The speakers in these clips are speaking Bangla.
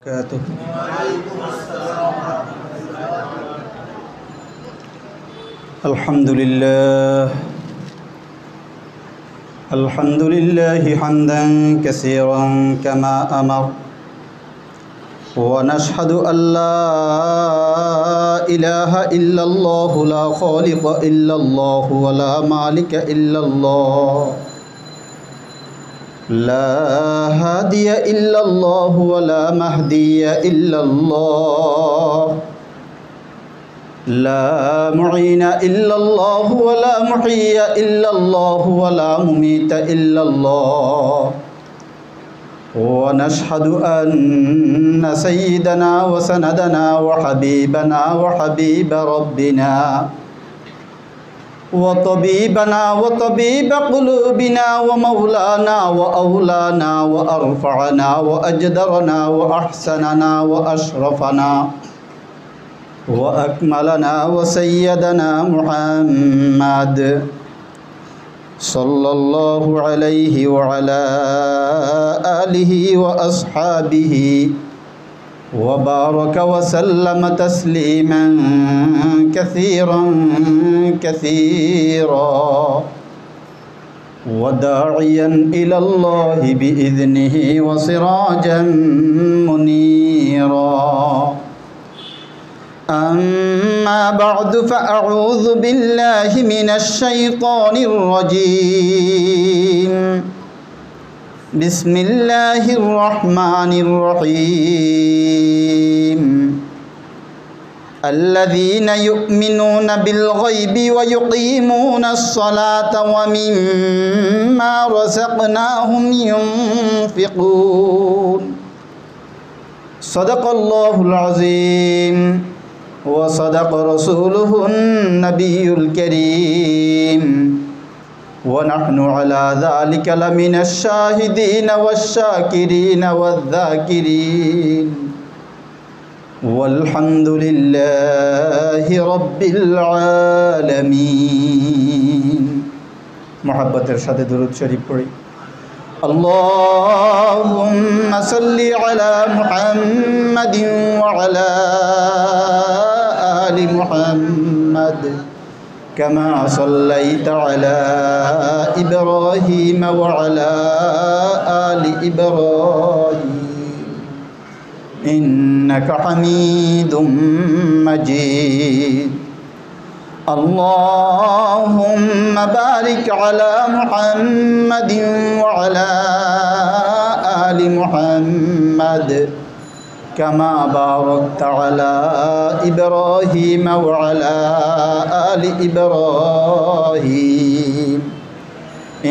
अल्हम्दुलिल्लाह हम्दन कसीरन कमा अमर व नशहदु अल्ला इलाहा इल्लल्लाहु ला खालिक़ इल्लल्लाहु व ला मालिक इल्लल्लाह ला हादिय इल्लल्लाहु व ला महदिय इल्लल्लाह ला मुईन इल्लल्लाहु व ला मुहिय इल्लल्लाहु व ला मुमीत इल्लल्लाह व नशहदु अन्न सय्यदना व सनदना व हबीबना व हबीब रब्बिना व तबीबना व तबीब क़ुलूबिना व मौलाना व औलाना व अरफ़अना व अजदरना व अहसनना व अशरफना व अकमलना व सय्यदना मुहम्मद सल्लल्लाहु अलैहि व अला आलिहि व अस्हाबिहि व बारक व सल्लम तस्लीमन कसीरन कसीरा व दाइयन इलल्लाहि बिइज़्निहि व सिराजन मुनीरा अम्मा बअद फ़अऊज़ु बिल्लाहि मिनश शैतानिर रजीम बिस्मिल्लाहिर रहमानिर रहीम अल्लज़ीन युमिनून बिल गैबि व युक़ीमूनस सलाता व मिम्मा रज़क़नाहुम युनफ़िक़ून सदक़ल्लाहुल अज़ीम व सदक़ रसूलुहुन नबियुल करीम व नहनु अला ज़ालिका लमिनश शाहिदीन वश्शाकिरीन वज़्ज़ाकिरीन वल्हम्दुलिल्लाहि रब्बिल आलमीन। मोहब्बतेर साथे दुरूद शरीफ पढ़ी। अल्लाहुम्मा सल्लि अला मुहम्मदिन व अला आलि मुहम्मद कमा सल्लैता अला इब्राहीम व अला आलि इब्राहीम इन्नका हमीदुम मजीद। अल्लाहुम्मा बारिक अला मुहम्मदिन व अला आलि मुहम्मद कमा बारकता अला इब्राहीम व अला आलि इब्राहीम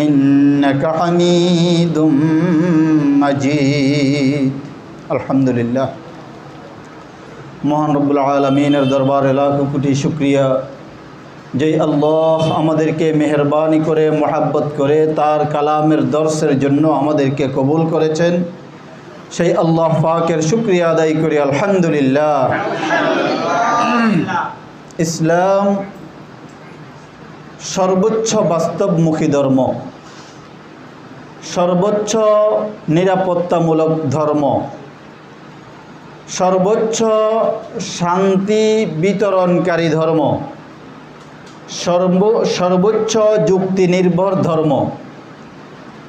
इन्नका हमीदुम मजीद। अल्हम्दुलिल्लाह। महान रब्बुल आलमीनेर दरबारे लाखो कोटी शुक्रिया जे अल्लाह आमादेरके मेहरबानी करे मोहब्बत करे तार कालामेर दर्सेर जन्य आमादेरके कबूल करेछेन सेई अल्लाह पाकेर शुक्रिया आदाय करी अल्हम्दुलिल्लाह। इस्लाम सर्वोच्च बास्तवमुखी धर्म, सर्वोच्च निरापत्तामूलक धर्म, सर्वोच्च शांति वितरणकारी धर्म, सर्वोच्च जुक्ति निर्भर धर्म।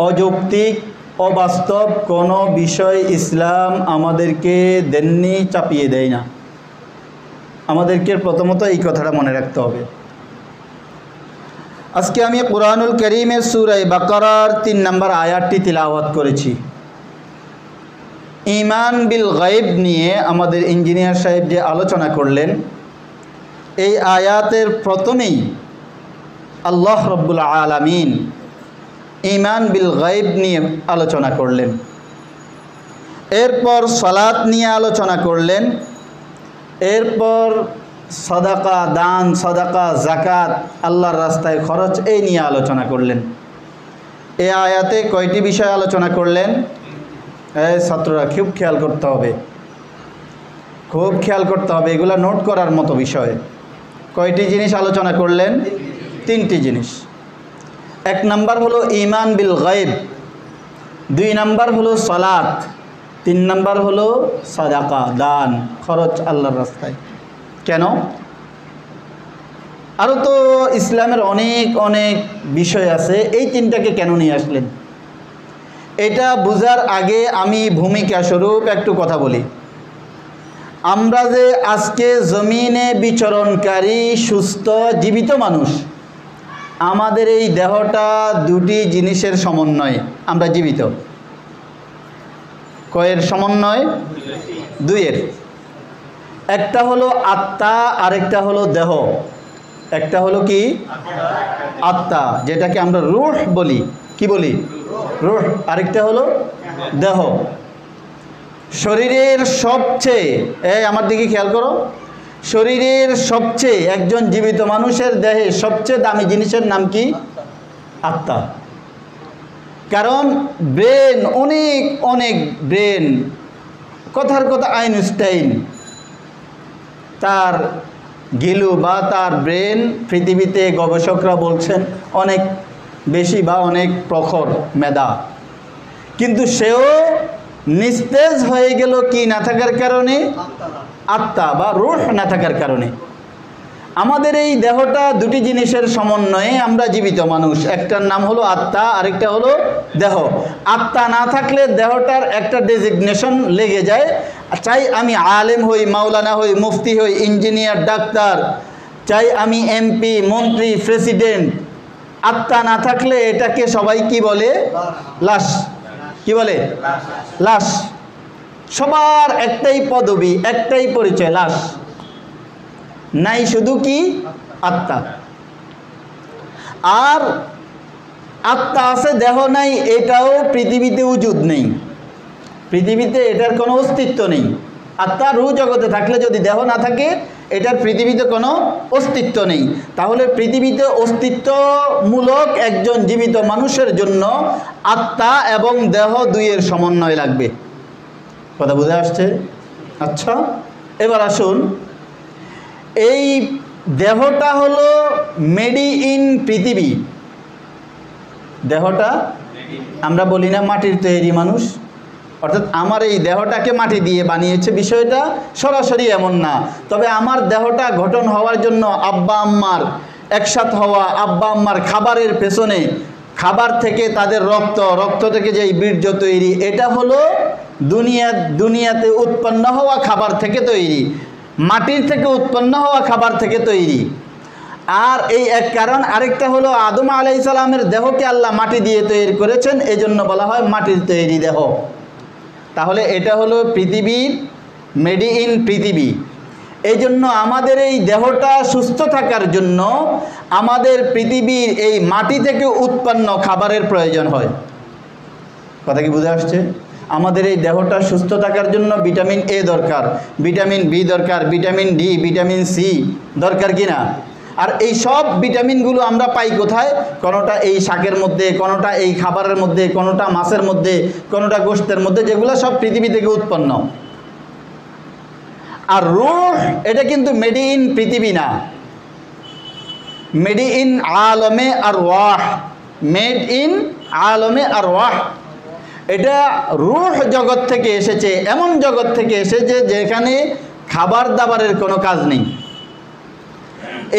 अयौक्तिक अबास्तव कोनो विषय इस्लाम आमादेरके देनনি, चापिए देय ना। आमादेरके प्रथमत এই কথাটা মনে রাখতে হবে। আজকে আমি কুরআনুল কারীমের সূরা বাকারার 3 নম্বর আয়াতটি তিলাওয়াত করেছি। ईमान बिल गायब निये आमादेर इंजिनियर साहेब जे आलोचना करलेन এই আয়াতের প্রথমেই আল্লাহ রব্বুল আলামিন ईमान बिल गायब নিয়ে আলোচনা করলেন, এরপর সালাত নিয়ে আলোচনা করলেন, এরপর সাদাকা দান সাদাকা যাকাত আল্লাহর রাস্তায় খরচ এই নিয়ে আলোচনা করলেন। এই আয়াতে কয়টি বিষয় আলোচনা করলেন? ছাত্ররা খুব খেয়াল করতে হবে, খুব খেয়াল করতে হবে, এগুলা নোট করার মতো বিষয়। কয়টি জিনিস আলোচনা করলেন? 3টি জিনিস। এক নাম্বার হলো ঈমান বিল গায়ব, 2 নাম্বার হলো সালাত, 3 নাম্বার হলো সাদাকা, দান, খরচ আল্লাহর রাস্তায়। কেন? আরও তো ইসলামের অনেক অনেক বিষয় আছে, এই 3টাকে কেন নিয়ে আসলেন? এটা বোঝার আগে আমি ভূমিকা স্বরূপ একটু কথা বলি। আমরা যে আজকে জমিনে বিচরণকারী সুস্থ জীবিত মানুষ, আমাদের এই দেহটা 2টি জিনিসের সমন্বয়ে আমরা জীবিত। কয়ের সমন্বয়? 2-এর। একটা হলো আত্মা, আরেকটা হলো দেহ। একটা হলো কি? আত্মা, যেটাকে আমরা রূহ বলি। কি বলি? রূহ। আরেকটা হলো দেহ। শরীরের সবচেয়ে, আমার দিকে খেয়াল করো, শরীরের সবচেয়ে, একজন জীবিত মানুষের দেহে সবচেয়ে দামি জিনিসের নাম কি? আত্মা। কারণ ব্রেন, অনেক অনেক ব্রেন, কথার কথা আইনস্টাইন, তার গিলু বা তার ব্রেন পৃথিবীতে গবেষকরা বলছেন অনেক বেশি বা অনেক প্রখর মেধা, কিন্তু সেও নিস্তেজ হয়ে গেল কি না থাকার কারণে? আত্মা বা রূহ না থাকার কারণে। আমাদের এই দেহটা 2টি জিনিসের সমন্বয়ে আমরা জীবিত মানুষ। একটার নাম হলো আত্মা, আরেকটা হলো দেহ। আত্মা না থাকলে দেহটার একটা ডেজিগনেশন লেগে যায়। চাই আমি আলেম হই, মাওলানা হই, মুফতি হই, ইঞ্জিনিয়ার, ডাক্তার, চাই আমি এমপি, মন্ত্রী, প্রেসিডেন্ট, আত্মা না থাকলে এটাকে সবাই কি বলে? লাশ। কি বলে? লাশ। সবার একটাই পদবি, একটাই পরিচয়, লাশ। নাই শুধু কি? আত্মা। আর আত্মা আছে, দেহ নাই, এটাও পৃথিবীতে উজুদ নেই। পৃথিবীতে এটার কোনো অস্তিত্ব নেই। আত্মা রূহ জগতে থাকলে যদি দেহ না থাকে, এটার পৃথিবীতে কোনো অস্তিত্ব নেই। তাহলে পৃথিবীতে অস্তিত্বমূলক একজন জীবিত মানুষের জন্য আত্মা এবং দেহ 2-এর সমন্বয় লাগবে। কথা বুঝে আসছে? আচ্ছা, এবার আসুন, এই দেহটা হলো মেডি ইন পৃথিবী। দেহটা আমরা বলি না মাটির তৈরি মানুষ, অর্থাৎ আমার এই দেহটাকে মাটি দিয়ে বানিয়েছে, বিষয়টা সরাসরি এমন না। তবে আমার দেহটা গঠন হওয়ার জন্য আব্বা আম্মার একসাথ হওয়া, আব্বা আম্মার খাবারের পেছনে, খাবার থেকে তাদের রক্ত, রক্ত থেকে যেই বীর্য তৈরি, এটা হলো দুনিয়াতে উৎপন্ন হওয়া খাবার থেকে তৈরি, মাটির থেকে উৎপন্ন হওয়া খাবার থেকে তৈরি। আর এই এক কারণ। আরেকটা হলো আদম আলাইহিস সালামের দেহকে আল্লাহ মাটি দিয়ে তৈরি করেছেন, এজন্য বলা হয় মাটির তৈরি দেহ। তাহলে এটা হলো পৃথিবীর মেডি ইন পৃথিবী। এই জন্য আমাদের এই দেহটা সুস্থ থাকার জন্য আমাদের পৃথিবীর এই মাটি থেকে উৎপন্ন খাবারের প্রয়োজন হয়। কথা কি বুঝে আসছে? আমাদের এই দেহটা সুস্থ থাকার জন্য ভিটামিন এ দরকার, ভিটামিন বি দরকার, ভিটামিন ডি, ভিটামিন সি দরকার কিনা? আর এই সব ভিটামিনগুলো আমরা পাই কোথায়? কোনোটা এই শাকের মধ্যে, কোনোটা এই খাবারের মধ্যে, কোনোটা মাছের মধ্যে, কোনোটা গোশতের মধ্যে, যেগুলো সব পৃথিবী থেকে উৎপন্ন। আর রূহ এটা কিন্তু মেড ইন পৃথিবী না, মেড ইন আলমে আর ওয়াহ, মেড ইন আলমে আর ওয়াহ। এটা রূহ জগৎ থেকে এসেছে, এমন জগৎ থেকে এসেছে যেখানে খাবার দাবারের কোনো কাজ নেই।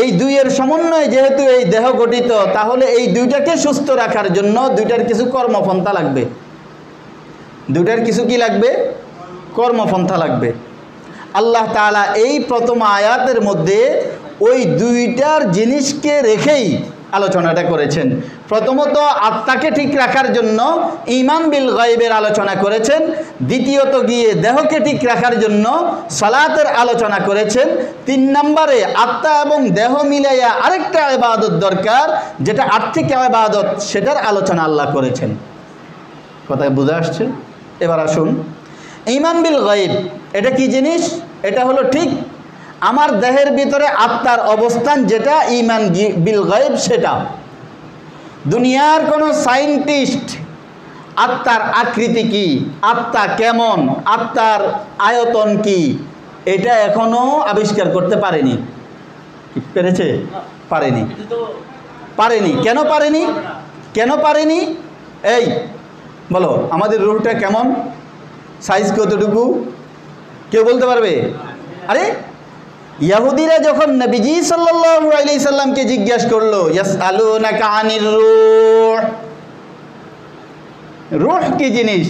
এই 2-এর সমন্বয়ে যেহেতু এই দেহ গঠিত, তাহলে এই 2টাকে সুস্থ রাখার জন্য 2টার কিছু কর্মপন্থা লাগবে। 2টার কিছু কি লাগবে? কর্মপন্থা লাগবে। আল্লাহ তাআলা এই প্রথম আয়াতের মধ্যে ওই 2টার জিনিসকে রেখেই আলোচনাটা করেছেন। প্রথমত আত্মাকে ঠিক রাখার জন্য ঈমান বিল গায়বের আলোচনা করেছেন, দ্বিতীয়ত গিয়ে দেহকে ঠিক রাখার জন্য সালাতের আলোচনা করেছেন, 3 নম্বরে আত্মা এবং দেহ মিলাইয়া আরেকটা ইবাদত দরকার, যেটা আর্থিক ইবাদত, সেটার আলোচনা আল্লাহ করেছেন। কথা বুঝে আসছে? এবার আসুন, ঈমান বিল গায়ব এটা কি জিনিস? এটা হলো ঠিক আমার দেহের ভিতরে আত্মার অবস্থান, যেটা ঈমান বিল গায়ব, সেটা দুনিয়ার কোনো সায়েন্টিস্ট আত্মার আকৃতি কি, আত্মা কেমন, আত্মার আয়তন কি, এটা এখনো আবিষ্কার করতে পারেনি। পেরেছে? পারেনি। পারেনি। কেন পারেনি? কেন পারেনি? এই বলো, আমাদের রূহটা কেমন? সাইজ কতটুকু কেউ বলতে পারবে? আরে ইহুদিরা যখন নবীজি সাল্লাল্লাহু আলাইহি সাল্লামকে জিজ্ঞাসা করলো ইয়াসআলুনাকা আনির রূহ, রূহ কি জিনিস,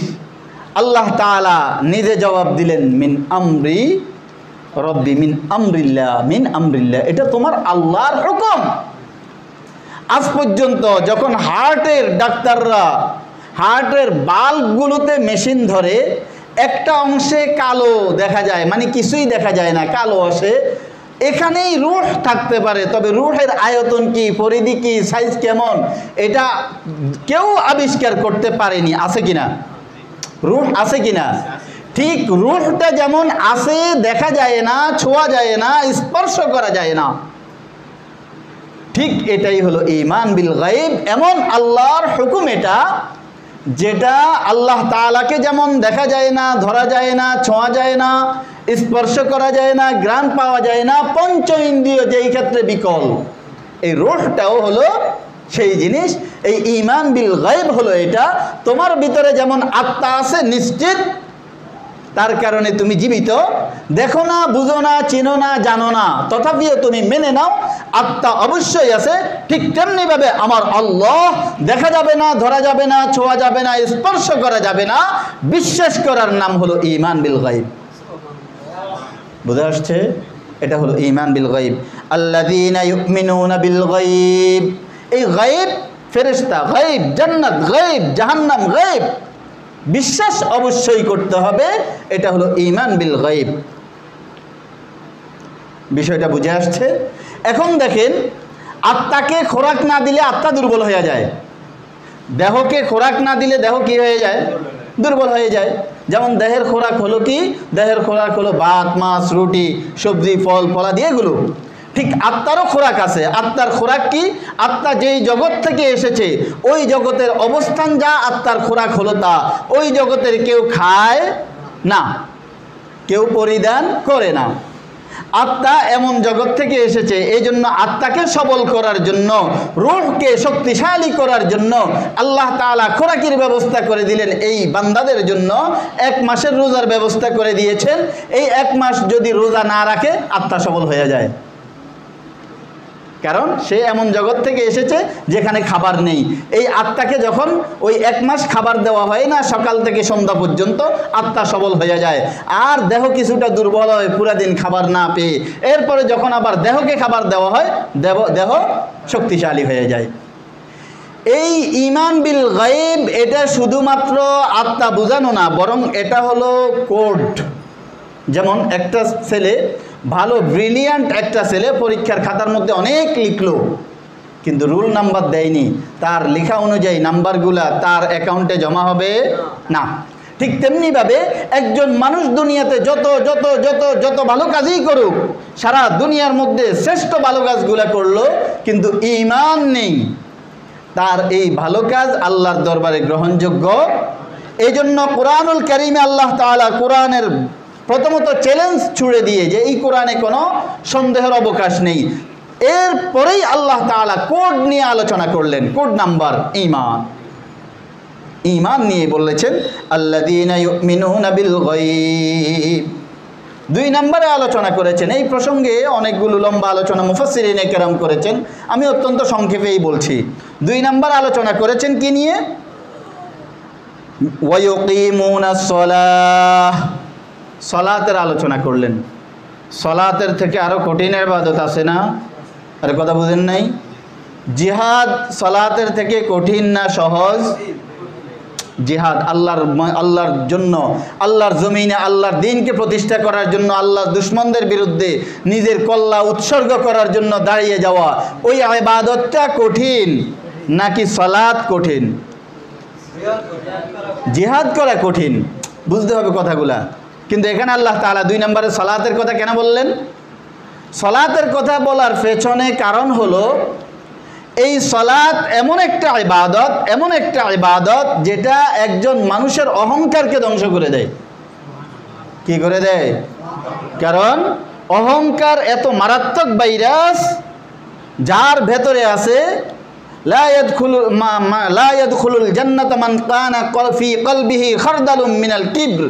আল্লাহ তাআলা নিজে জবাব দিলেন মিন আমরি রব্বি মিন আমরিল্লাহ, মিন আমরিল্লাহ, এটা তোমার আল্লাহর হুকুম। আজ পর্যন্ত যখন হার্টের ডাক্তাররা হার্টের বাল্বগুলোতে মেশিন ধরে একটা অংশে কালো দেখা যায়, মানে কিছুই দেখা যায় না, কালো আসে, এখানেই রূহ থাকতে পারে, তবে রূহের আয়তন কি, পরিধি কি, সাইজ কেমন, এটা কেউ আবিষ্কার করতে পারেনি। আছে কিনা? রূহ আছে কিনা? ঠিক রূহটা যেমন আছে, দেখা যায় না, ছোঁয়া যায় না, স্পর্শ করা যায় না, ঠিক এটাই হলো ঈমান বিল গায়ব। এমন আল্লাহর হুকুম এটা, যেটা আল্লাহ তাআলাকে যেমন দেখা যায় না, ধরা যায় না, ছোঁয়া যায় না, স্পর্শ করা যায় না, ঘ্রাণ পাওয়া যায় না, পঞ্চ ইন্দ্রিয় যেই ক্ষেত্রে বিকল, এই রূহটাও হলো সেই জিনিস। এই ঈমান বিল গায়ব হলো এটা, তোমার ভিতরে যেমন আত্মা আছে নিশ্চিত, তার কারণে তুমি জীবিত, দেখো না, বুঝো না, চিনো না, জানো না, তথাপিও তুমি মেনে নাও আত্মা অবশ্যই আছে। ঠিক তেমনিভাবে আমার আল্লাহ দেখা যাবে না, ধরা যাবে না, ছোঁয়া যাবে না, স্পর্শ করা যাবে না, বিশ্বাস করার নাম হলো ঈমান বিল গায়ব। বুঝে আসছে? এটা হলো ঈমান বিল গায়ব। আল্লাযীনা ইউমিনুনা বিল গায়ব, এই গায়ব, ফেরেশতা গায়ব, জান্নাত গায়ব, জাহান্নাম গায়ব, বিশ্বাস অবশ্যই করতে হবে। এটা হলো ঈমান বিল গায়ব। বিষয়টা বুঝে আসছে? এখন দেখেন, আত্মাকে খোরাক না দিলে আত্মা দুর্বল হয়ে যায়, দেহকে খোরাক না দিলে দেহ কি হয়ে যায়? দুর্বল হয়ে যায়। যেমন দেহের খোরাক হলো কি? দেহের খোরাক হলো ভাত, মাছ, রুটি, সবজি, ফল, ফলাদি, এগুলো। ঠিক আত্মারও খোরাক আছে। আত্মার খোরাক কি? আত্মা যেই জগৎ থেকে এসেছে ওই জগতের অবস্থান যা, আত্মার খোরাক হলো তা। ওই জগতের কেউ খায় না, কেউ পরিধান করে না। আত্মা এমন জগৎ থেকে এসেছে, এই জন্য আত্মাকে সবল করার জন্য, রূহকে শক্তিশালী করার জন্য আল্লাহ তাআলা খোরাকের ব্যবস্থা করে দিলেন। এই বান্দাদের জন্য 1 মাসের রোজার ব্যবস্থা করে দিয়েছেন। এই 1 মাস যদি রোজা না রাখে আত্মা সবল হয়ে যায়, কারণ সে এমন জগৎ থেকে এসেছে যেখানে খাবার নেই। এই আত্মাকে যখন ওই 1 মাস খাবার দেওয়া হয় না, সকাল থেকে সন্ধ্যা পর্যন্ত, আত্মা সবল হয়ে যায়। আর দেহ কিছুটা দুর্বল হয় পুরা দিন খাবার না পেয়ে। এরপরে যখন আবার দেহকে খাবার দেওয়া হয়, দেহ শক্তিশালী হয়ে যায়। এই ঈমান বিল গায়ব, এটা শুধুমাত্র আত্মা বোঝানো না, বরং এটা হলো কোড। যেমন একটা ছেলে, ভালো ব্রিলিয়ান্ট একটা ছেলে, পরীক্ষার খাতার মধ্যে অনেক লিখলো, কিন্তু রুল নাম্বার দেয়নি, তার লেখা অনুযায়ী নাম্বারগুলা তার অ্যাকাউন্টে জমা হবে না। ঠিক তেমনিভাবে একজন মানুষ দুনিয়াতে যত যত যত যত ভালো কাজই করুক, সারা দুনিয়ার মধ্যে শ্রেষ্ঠ ভালো কাজগুলা করলো, কিন্তু ঈমান নেই, তার এই ভালো কাজ আল্লাহর দরবারে গ্রহণযোগ্য। এই জন্য কোরআনুল কারীমে আল্লাহ তাআলা কোরআনের প্রথমত চ্যালেঞ্জ ছুড়ে দিয়ে যে এই কোরআনে কোনো সন্দেহের অবকাশ নেই। এরপরেই আল্লাহ তাআলা কোড নিয়ে আলোচনা করলেন, কোড নাম্বার ঈমান। ঈমান নিয়ে বলেছেন আল্লাযীনা ইউমিনুনা বিল গায়ব। 2 নম্বরে আলোচনা করেছেন। এই প্রসঙ্গে অনেকগুলো লম্বা আলোচনা মুফাসসিরিনে কেরাম করেছেন, আমি অত্যন্ত সংক্ষেপেই বলছি। 2 নম্বর আলোচনা করেছেন কি নিয়ে? ওয়া ইউকিমুনাস সালাহ, সালাতের আলোচনা করলেন। সালাতের থেকে আরো কঠিন ইবাদত আছে না? আরে কথা বুঝেন নাই? জিহাদ সালাতের থেকে কঠিন না সহজ? জিহাদ আল্লাহর জন্য, আল্লাহর জমিনে আল্লাহর দ্বীনকে প্রতিষ্ঠা করার জন্য, আল্লাহর দুশমনদের বিরুদ্ধে নিজের কল্লা উৎসর্গ করার জন্য দাঁড়িয়ে যাওয়া, ওই ইবাদতটা কঠিন নাকি সালাত কঠিন? জিহাদ করা কঠিন, বুঝতে হবে কথাগুলা। কিন্তু এখানে আল্লাহ তাআলা 2 নম্বরে সালাতের কথা কেন বললেন? সালাতের কথা বলার পেছনে কারণ হলো, এই সালাত এমন একটা ইবাদত, এমন একটা ইবাদত যেটা একজন মানুষের অহংকারকে ধ্বংস করে দেয়। কি করে দেয়? কারণ অহংকার এত মারাত্মক ভাইরাস, যার ভেতরে আছে লা ইয়াদখুলুল জান্নাতা মান কানা ফি কলবিহি খারদালুম মিনাল কিবর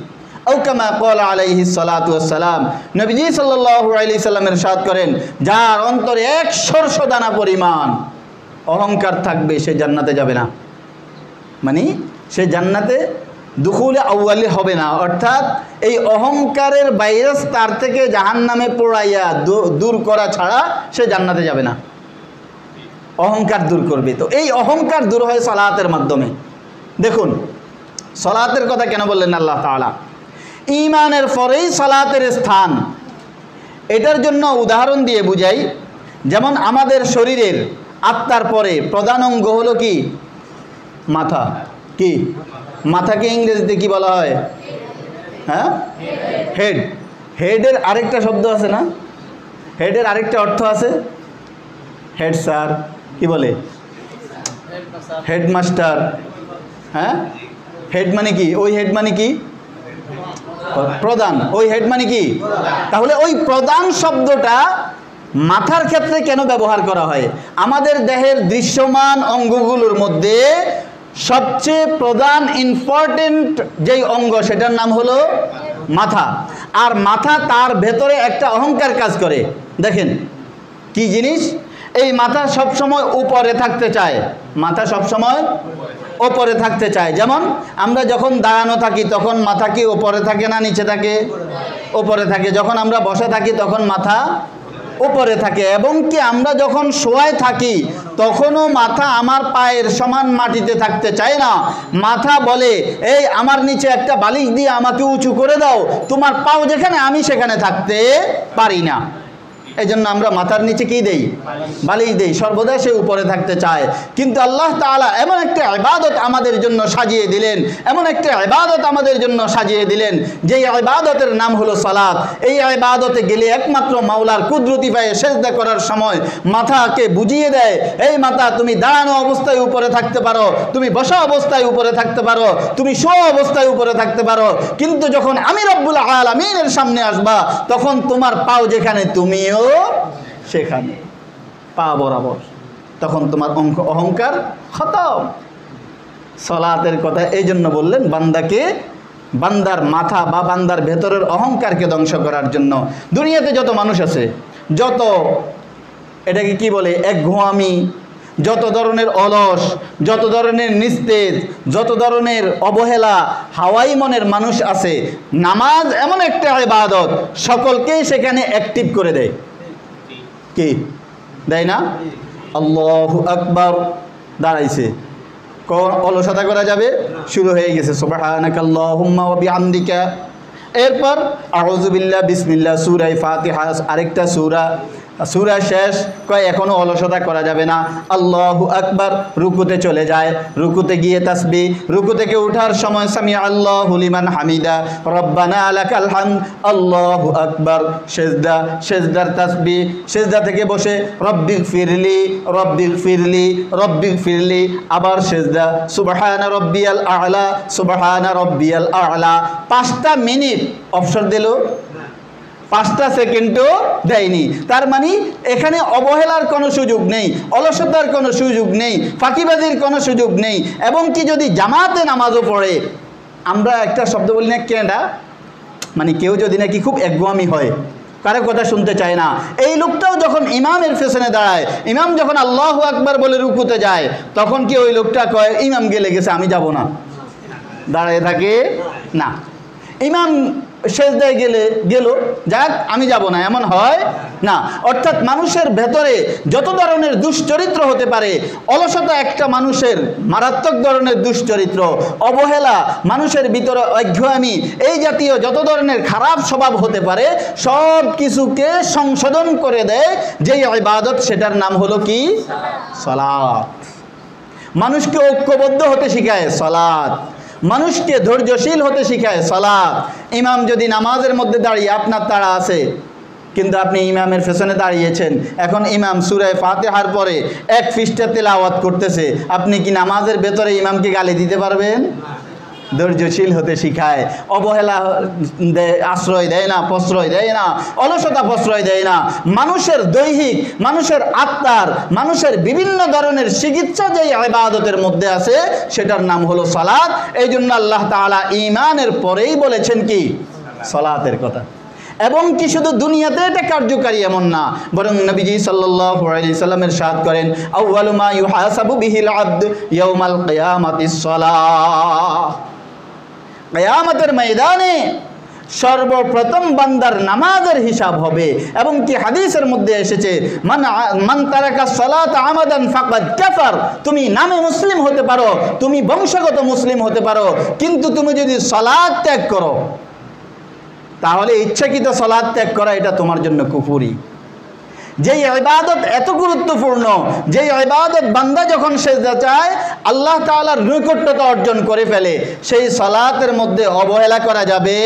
আও কামা ক্বালা আলাইহিস সালাতু ওয়াস সালাম, নবীজি সাল্লাল্লাহু আলাইহি সাল্লাম ইরশাদ করেন, যার অন্তরে 100 দানা পরিমাণ অহংকার থাকবে সে জান্নাতে যাবে না। মানে সে জান্নাতে দুখুলে আউয়ালি হবে না, অর্থাৎ এই অহংকারের ভাইরাস তার থেকে জাহান্নামে পোড়াইয়া দূর করা ছাড়া সে জান্নাতে যাবে না। অহংকার দূর করবে। তো এই অহংকার দূর হয় সালাতের মাধ্যমে। দেখুন সালাতের কথা কেন বললেন আল্লাহ তাআলা? ঈমানের পরেই সালাতের স্থান। এটার জন্য উদাহরণ দিয়ে বুঝাই, যেমন আমাদের শরীরের আত্মার পরে প্রধান অঙ্গ হলো কি? মাথা। কি মাথাকে ইংরেজিতে কি বলা হয়? হ্যাঁ, হেড। হেডের আরেকটা শব্দ আছে না? হেডের আরেকটা অর্থ আছে, হেড স্যার, কি বলে? হেডমাস্টার। হ্যাঁ, হেড মানে কি? ওই হেড মানে কি? প্রধান। ওই হেড মানে কি? তাহলে ওই প্রধান শব্দটা মাথার ক্ষেত্রে কেন ব্যবহার করা হয়? আমাদের দেহের দৃশ্যমান অঙ্গগুলোর মধ্যে সবচেয়ে প্রধান ইম্পর্টেন্ট যেই অঙ্গ সেটার নাম হলো মাথা। আর মাথা, তার ভেতরে একটা অহংকার কাজ করে। দেখেন কি জিনিস? এই মাথা সবসময় উপরে থাকতে চায়। মাথা সবসময় উপরে থাকতে চায়। যেমন আমরা যখন দাঁড়ানো থাকি তখন মাথা কি উপরে থাকে না নিচে থাকে? উপরে থাকে। যখন আমরা বসে থাকি তখন মাথা উপরে থাকে। এবং কি আমরা যখন শোয়ায় থাকি তখনও মাথা আমার পায়ের সমান মাটিতে থাকতে চায় না। মাথা বলে, এই আমার নিচে একটা বালিশ দিয়ে আমাকে উঁচু করে দাও, তোমার পাও যেখানে আমি সেখানে থাকতে পারি না। এই জন্য আমরা মাথার নিচে কি দেই? বালিশ দেই। সর্বদা সে উপরে থাকতে চায়। কিন্তু আল্লাহ তাআলা এমন একটা ইবাদত আমাদের জন্য সাজিয়ে দিলেন, এমন একটা ইবাদত আমাদের জন্য সাজিয়ে দিলেন, যেই ইবাদতের নাম হলো সালাত। এই ইবাদতে গেলে একমাত্র মাওলার কুদরতি পায়ে সেজদা করার সময় মাথাকে বুঝিয়ে দেয়, এই মাথা তুমি দাঁড়ানো অবস্থায় উপরে থাকতে পারো, তুমি বসা অবস্থায় উপরে থাকতে পারো, তুমি শোয়া অবস্থায় উপরে থাকতে পারো, কিন্তু যখন আমি রব্বুল আলামিনের সামনে আসবা তখন তোমার পাও যেখানে তুমিও সেখানে, পা বরাবর। তখন তোমার অহংকার খতম। সালাতের কথা এই জন্য বললেন, বান্দাকে, বান্দার মাথা বা বান্দার ভেতরের অহংকারকে ধ্বংস করার জন্য। দুনিয়াতে যত মানুষ আছে, যত এটাকে কি বলে, একঘেয়েমি, যত ধরনের অলস, যত ধরনের নিস্তেজ, যত ধরনের অবহেলা, হাওয়াই মনের মানুষ আছে, নামাজ এমন একটা ইবাদত সকলকেই সেখানে অ্যাক্টিভ করে দেয়। কি দেয় না? আল্লাহু আকবার, দাঁড়াইছে, অলসতা করা যাবে, শুরু হয়ে গেছে সুবহানাকাল্লাহুম্মা ওয়া বিহামদিকা। এরপর আউযু বিল্লাহ, বিসমিল্লাহ, সূরা ফাতিহা, আরেকটা সূরা শেষ, কয় এখনো অলসতা করা যাবে না। আল্লাহু আকবার, রুকুতে চলে যায়, রুকুতে গিয়ে তাসবিহ, রুকু থেকে ওঠার সময় সামি আল্লাহু লিমান হামিদা, রব্বানা লাকাল হামদ, আল্লাহু আকবার, সেজদা, সেজদার তাসবিহ, সেজদা থেকে বসে রব্বিগফিরলি, রব্বিগফিরলি, রব্বিগফিরলি, আবার সেজদা, সুবহানা রব্বিয়াল আ'লা, সুবহানা রব্বিয়াল আ'লা। 5টা মিনিট অবসর দিল, 5টা সেকেন্ডও দেয়নি। তার মানে এখানে অবহেলার কোনো সুযোগ নেই, অলসতার কোনো সুযোগ নেই, ফাঁকিবাজির কোনো সুযোগ নেই। এবং কি যদি জামাতে নামাজও পড়ে, আমরা একটা শব্দ বলি না কেডা, মানে কেউ যদি নাকি খুব একঘেয়েমি হয়, কারো কথা শুনতে চায় না, এই লোকটাও যখন ইমামের পেছনে দাঁড়ায়, ইমাম যখন আল্লাহু আকবার বলে রুকুতে যায়, তখন কি ওই লোকটা কয় ইমাম গেলে গেছে আমি যাব না? দাঁড়ায় থাকে না। ইমাম সেজদায় গেল, যাক আমি যাব না, এমন হয় না। অর্থাৎ মানুষের ভেতরে যত ধরনের দুশ্চরিত্র হতে পারে, অলসতা একটা মানুষের মারাত্মক ধরনের দুশ্চরিত্র, অবহেলা, মানুষের ভিতরে অজ্ঞানী, এই জাতীয় যত ধরনের খারাপ স্বভাব হতে পারে, সব কিছুকে সংশোধন করে দেয় যেই ইবাদত, সেটার নাম হলো কি? সালাত। মানুষকে ঐক্যবদ্ধ হতে শেখায় সালাত, মানুষকে ধৈর্যশীল হতে শেখায় সালাত। ইমাম যদি নামাজের মধ্যে দাঁড়িয়ে, আপনার তাড়া আছে কিন্তু আপনি ইমামের পেছনে দাঁড়িয়েছেন, এখন ইমাম সূরা ফাতিহার পরে 1 পৃষ্ঠা তেলাওয়াত করতেছে, আপনি কি নামাজের ভেতরে ইমামকে গালি দিতে পারবেন? ধৈর্যশীল হতে শিখায়, অবহেলা আশ্রয় দেয় না, প্রশ্রয় দেয় না, অলসতা প্রশ্রয় দেয় না। মানুষের দৈহিক, মানুষের আত্মার, মানুষের বিভিন্ন ধরনের চিকিৎসা যেই ইবাদতের মধ্যে আছে সেটার নাম হলো সালাত। এই জন্য আল্লাহ তাআলা ঈমানের পরেই বলেছেন কি? সালাতের কথা। এবং কি শুধু দুনিয়াতে এটা কার্যকারী এমন না, বরং নবীজি সাল্লাল্লাহু আলাইহি সাল্লাম ইরশাদ করেন, আউয়ালু মা ইউহাসাবু বিহিল আবদ ইয়াউমাল কিয়ামাতিস সালাহ। কিয়ামতের ময়দানে সর্বপ্রথম বান্দার নামাজের হিসাব হবে। এবং কি হাদিসের মধ্যে এসেছে, মান তারাকা সালাত আমাদান ফাকাদ কাফার। তুমি নামে মুসলিম হতে পারো, তুমি বংশগত মুসলিম হতে পারো, কিন্তু তুমি যদি সালাত ত্যাগ করো তাহলে ইচ্ছাকৃত সালাত ত্যাগ করা এটা তোমার জন্য কুফরি। যেই ইবাদত এত গুরুত্বপূর্ণ, যেই ইবাদত বান্দা যখন সেজদা চায় আল্লাহ তাআলার নৈকট্যতা অর্জন করে ফেলে, সেই সালাতের মধ্যে অবহেলা করা যাবে।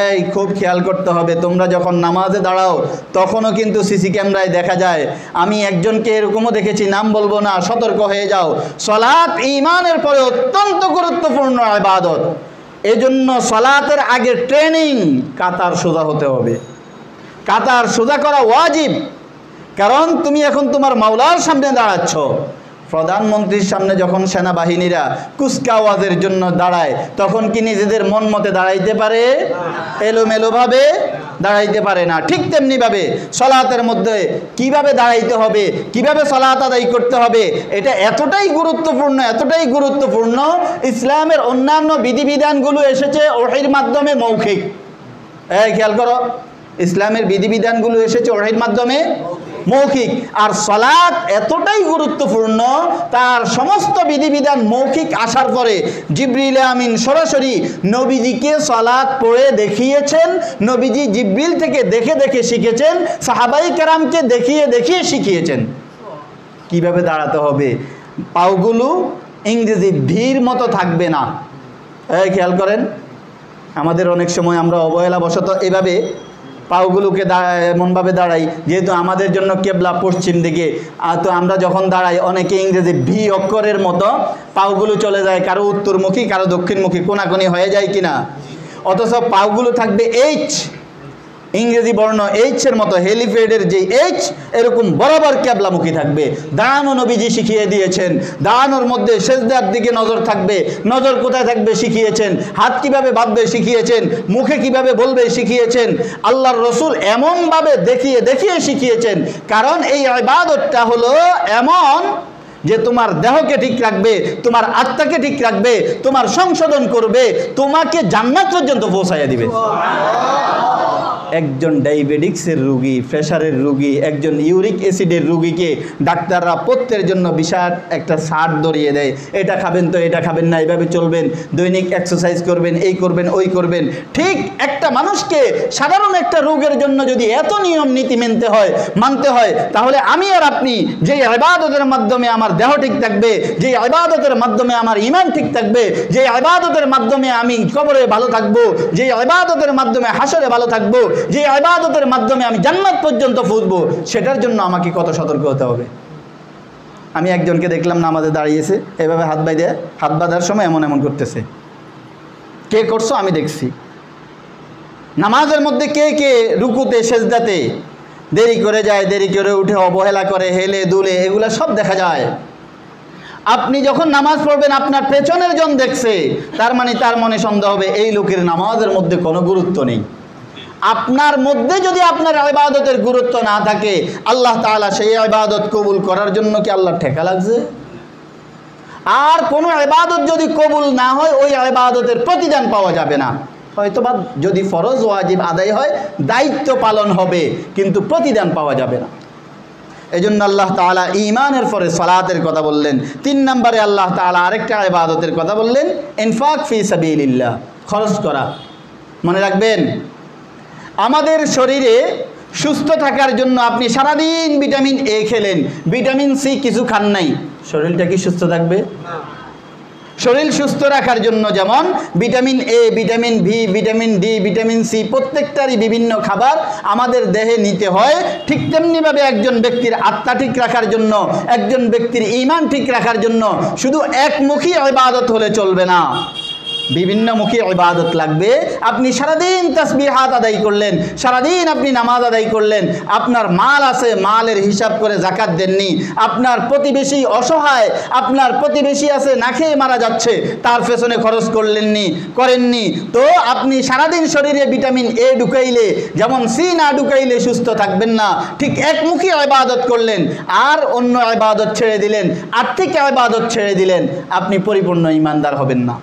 এই খুব খেয়াল করতে হবে, তোমরা যখন নামাজে দাঁড়াও তখনও কিন্তু সিসি ক্যামেরায় দেখা যায়। আমি একজনকে এরকমও দেখেছি, নাম বলবো না, সতর্ক হয়ে যাও। সালাত ঈমানের পরে অত্যন্ত গুরুত্বপূর্ণ ইবাদত। এজন্য সালাতের আগে ট্রেনিং, কাতার সোজা হতে হবে। কাতার সোজা করা ওয়াজিব, কারণ তুমি এখন তোমার মাওলার সামনে দাঁড়াচ্ছ। প্রধানমন্ত্রীর সামনে যখন সেনাবাহিনীরা কুচকাওয়াজের জন্য দাঁড়ায় তখন কি নিজেদের মন মতে দাঁড়াইতে পারে? এলোমেলোভাবে দাঁড়াইতে পারে না। ঠিক তেমনিভাবে সালাতের মধ্যে কিভাবে দাঁড়াইতে হবে, কিভাবে সালাত আদায় করতে হবে, এটা এতটাই গুরুত্বপূর্ণ, এতটাই গুরুত্বপূর্ণ। ইসলামের অন্যান্য বিধিবিধানগুলো এসেছে ওহীর মাধ্যমে মৌখিক। খেয়াল করো, ইসলামের বিধিবিধানগুলো এসেছে ওহীর মাধ্যমে মৌখিক, আর সালাত এতটাই গুরুত্বপূর্ণ, তার সমস্ত বিধিবিধান মৌখিক আসার পরে জিবরিল আমিন সরাসরি নবীজিকে সালাত পড়ে দেখিয়েছেন। নবীজি জিবরিল থেকে দেখে দেখে শিখেছেন, সাহাবাই কেরামকে দেখিয়ে দেখিয়ে শিখিয়েছেন কিভাবে দাঁড়াতে হবে। পাওগুলো ইংরেজি ভির মতো থাকবে না। খেয়াল করেন, আমাদের অনেক সময় আমরা অবহেলাবশত এভাবে পাওগুলোকে এমনভাবে দাঁড়াই, যেহেতু আমাদের জন্য কেবলা পশ্চিম দিকে, তো আমরা যখন দাঁড়াই অনেকে ইংরেজি ভি অক্ষরের মতো পাওগুলো চলে যায়, কারো উত্তরমুখী কারো দক্ষিণমুখী, কোনাকুনি হয়ে যায় কিনা। অথচ পাওগুলো থাকবে এইচ, ইংরেজি বর্ণ এইচের মতো, হেলিপ্যাডের যে এইচ এরকম বরাবর কেবলামুখী থাকবে। দাঁড়ানো নবীজি শিখিয়ে দিয়েছেন। দাঁড়ানোর মধ্যে সেজদার দিকে নজর থাকবে, নজর কোথায় থাকবে শিখিয়েছেন। হাত কিভাবে বাঁধবে শিখিয়েছেন, মুখে কিভাবে বলবে শিখিয়েছেন। আল্লাহর রসুল এমনভাবে দেখিয়ে দেখিয়ে শিখিয়েছেন, কারণ এই ইবাদতটা হলো এমন যে তোমার দেহকে ঠিক রাখবে, তোমার আত্মাকে ঠিক রাখবে, তোমার সংশোধন করবে, তোমাকে জান্নাত পর্যন্ত পৌঁছাইয়া দিবে। একজন ডায়াবেটিক্সের রোগী, প্রেশারের রোগী, একজন ইউরিক অ্যাসিডের রোগীকে ডাক্তাররা প্রত্যেকের জন্য বিশাল একটা চার্ট ধরিয়ে দেয়, এটা খাবেন তো এটা খাবেন না, এইভাবে চলবেন, দৈনিক এক্সারসাইজ করবেন, এই করবেন ওই করবেন। ঠিক একটা মানুষকে সাধারণ একটা রোগের জন্য যদি এত নিয়ম নীতি মানতে হয়, তাহলে আমি আর আপনি যেই ইবাদতের মাধ্যমে আমার দেহ ঠিক থাকবে, যেই ইবাদতের মাধ্যমে আমার ঈমান ঠিক থাকবে, যেই ইবাদতের মাধ্যমে আমি কবরে ভালো থাকবো, যেই ইবাদতের মাধ্যমে হাসরে ভালো থাকবো, যে ইবাদতের মাধ্যমে আমি জান্নাত পর্যন্ত পৌঁছবো, সেটার জন্য আমাকে কত সতর্ক হতে হবে। আমি একজনকে দেখলাম নামাজে দাঁড়িয়েছে, এভাবে হাত বাঁধার সময় এমন এমন করতেছে। কে করছো? আমি দেখছি। নামাজের মধ্যে কে কে রুকুতে সেজদাতে দেরি করে যায়, দেরি করে উঠে অবহেলা করে, হেলে দুলে, এগুলা সব দেখা যায়। আপনি যখন নামাজ পড়বেন আপনার পেছনের জন দেখছে, তার মানে তার মনে সন্দেহ হবে এই লোকের নামাজের মধ্যে কোনো গুরুত্ব নেই। আপনার মধ্যে যদি আপনার ইবাদতের গুরুত্ব না থাকে, আল্লাহ তাআলা সেই ইবাদত কবুল করার জন্য কি আল্লাহর ঠেকা লাগছে? আর কোনো ইবাদত যদি কবুল না হয় ওই ইবাদতের প্রতিদান পাওয়া যাবে না। হয়তোবা যদি ফরজ ওয়াজিব আদায় হয় দায়িত্ব পালন হবে, কিন্তু প্রতিদান পাওয়া যাবে না। এজন্য আল্লাহ তাআলা ঈমানের পরে সালাতের কথা বললেন। 3 নম্বরে আল্লাহ তাআলা আরেকটা ইবাদতের কথা বললেন, ইনফাক ফি সাবিলিল্লাহ, খরচ করা। মনে রাখবেন, আমাদের শরীরে সুস্থ থাকার জন্য আপনি সারাদিন ভিটামিন এ খেলেন, ভিটামিন সি কিছু খান নাই, শরীরটা কি সুস্থ থাকবে? শরীর সুস্থ রাখার জন্য যেমন vitamin A, vitamin B, vitamin D, vitamin C প্রত্যেকটারই বিভিন্ন খাবার আমাদের দেহে নিতে হয়, ঠিক তেমনিভাবে একজন ব্যক্তির আত্মা ঠিক রাখার জন্য, একজন ব্যক্তির ঈমান ঠিক রাখার জন্য শুধু একমুখী ইবাদত হলে চলবে না, বিভিন্নমুখী ইবাদত লাগবে। আপনি সারাদিন তাসবিহাত আদায় করলেন, সারাদিন আপনি নামাজ আদায় করলেন, আপনার মাল আছে, মালের হিসাব করে যাকাত দেননি, আপনার প্রতিবেশী অসহায়, আপনার প্রতিবেশী আছে না খেয়ে মারা যাচ্ছে, তার পেছনে খরচ করেননি, তো আপনি সারাদিন শরীরে ভিটামিন এ ঢুকাইলে যেমন সি না ঢুকাইলে সুস্থ থাকবেন না, ঠিক একমুখী ইবাদত করলেন আর অন্য ইবাদত ছেড়ে দিলেন, আর্থিক ইবাদত ছেড়ে দিলেন, আপনি পরিপূর্ণ ঈমানদার হবেন না।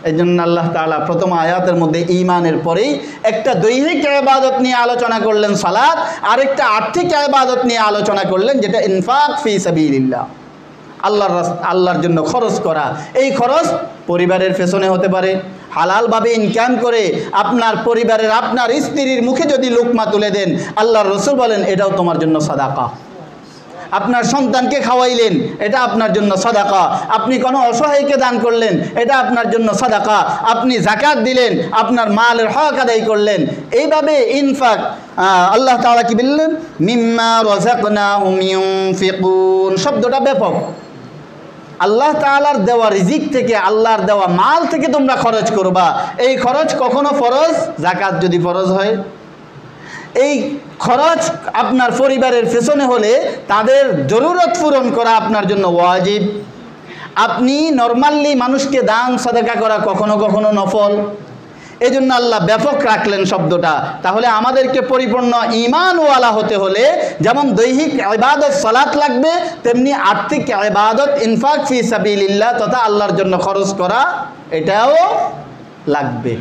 এই জন্য আল্লাহ তাআলা প্রথম আয়াতের মধ্যে ঈমানের পরেই একটা দৈহিক ইবাদত নিয়ে আলোচনা করলেন সালাত, আর একটা আর্থিক ইবাদত নিয়ে আলোচনা করলেন যেটা ইনফাক ফি সাবিলিল্লাহ, আল্লাহর জন্য খরচ করা। এই খরচ পরিবারের পেছনে হতে পারে, হালালভাবে ইনকাম করে আপনার পরিবারের, আপনার স্ত্রীর মুখে যদি লুকমা তুলে দেন, আল্লাহর রাসূল বলেন এটাও তোমার জন্য সাদাকা। আপনার সন্তানকে খাওয়াইলেন, এটা আপনার জন্য সাদাকা। আপনি কোনো অসহায়কে দান করলেন, এটা আপনার জন্য সাদাকা। আপনি যাকাত দিলেন, আপনার মালের হক আদায় করলেন। এইভাবে ইনফাক, আল্লাহ তাআলা কি বললেন, মিম্মা রাযাকনাহুম ইউনফিকুন, শব্দটা ব্যাপক। আল্লাহ তাআলার দেওয়া রিজিক থেকে, আল্লাহর দেওয়া মাল থেকে তোমরা খরচ করবা। এই খরচ কখনো ফরজ, যাকাত যদি ফরজ হয়, এই খরচ আপনার পরিবারের পেছনে হলে তাদের জরুরত পূরণ করা আপনার জন্য ওয়াজিব। আপনি নরমালি মানুষকে দান সাদাকা করা কখনো কখনো নফল। এই জন্য আল্লাহ ব্যাপক রাখলেন শব্দটা। তাহলে আমাদেরকে পরিপূর্ণ ঈমানওয়ালা হতে হলে যেমন দৈহিক ইবাদত সালাত লাগবে, তেমনি আর্থিক ইবাদত ইনফাক ফি সাবিলিল্লাহ তথা আল্লাহর জন্য খরচ করা এটাও লাগবে।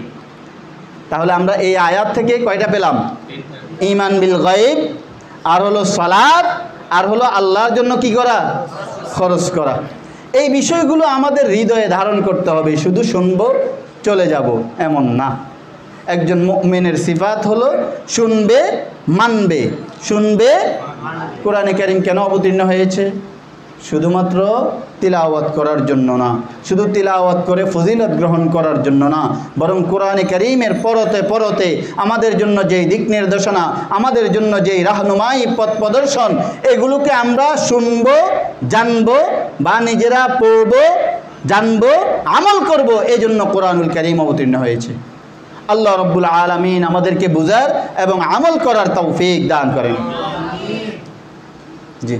তাহলে আমরা এই আয়াত থেকে কয়টা পেলাম? ঈমান বিল গায়ব, আর হলো সালাত, আর হলো আল্লাহর জন্য কি করা? খরচ করা। এই বিষয়গুলো আমাদের হৃদয়ে ধারণ করতে হবে। শুধু শুনবো চলে যাব এমন না। একজন মুমিনের সিফাত হলো শুনবে মানবে। শুনবে, কোরআনে কারীম কেন অবতীর্ণ হয়েছে? শুধুমাত্র তিলাওয়াত করার জন্য না, শুধু তিলাওয়াত করে ফজিলত গ্রহণ করার জন্য না, বরং কোরআনে কারীমের পরতে পরতে আমাদের জন্য যেই দিক নির্দেশনা, আমাদের জন্য যেই রাহনুমাই, পথ প্রদর্শন, এগুলোকে আমরা শুনবো, জানবো বা নিজেরা পড়বো, জানবো, আমল করব। এই জন্য কোরআনুল কারীম অবতীর্ণ হয়েছে। আল্লাহ রাব্বুল আলামিন আমাদেরকে বুঝার এবং আমল করার তৌফিক দান করেন। জি।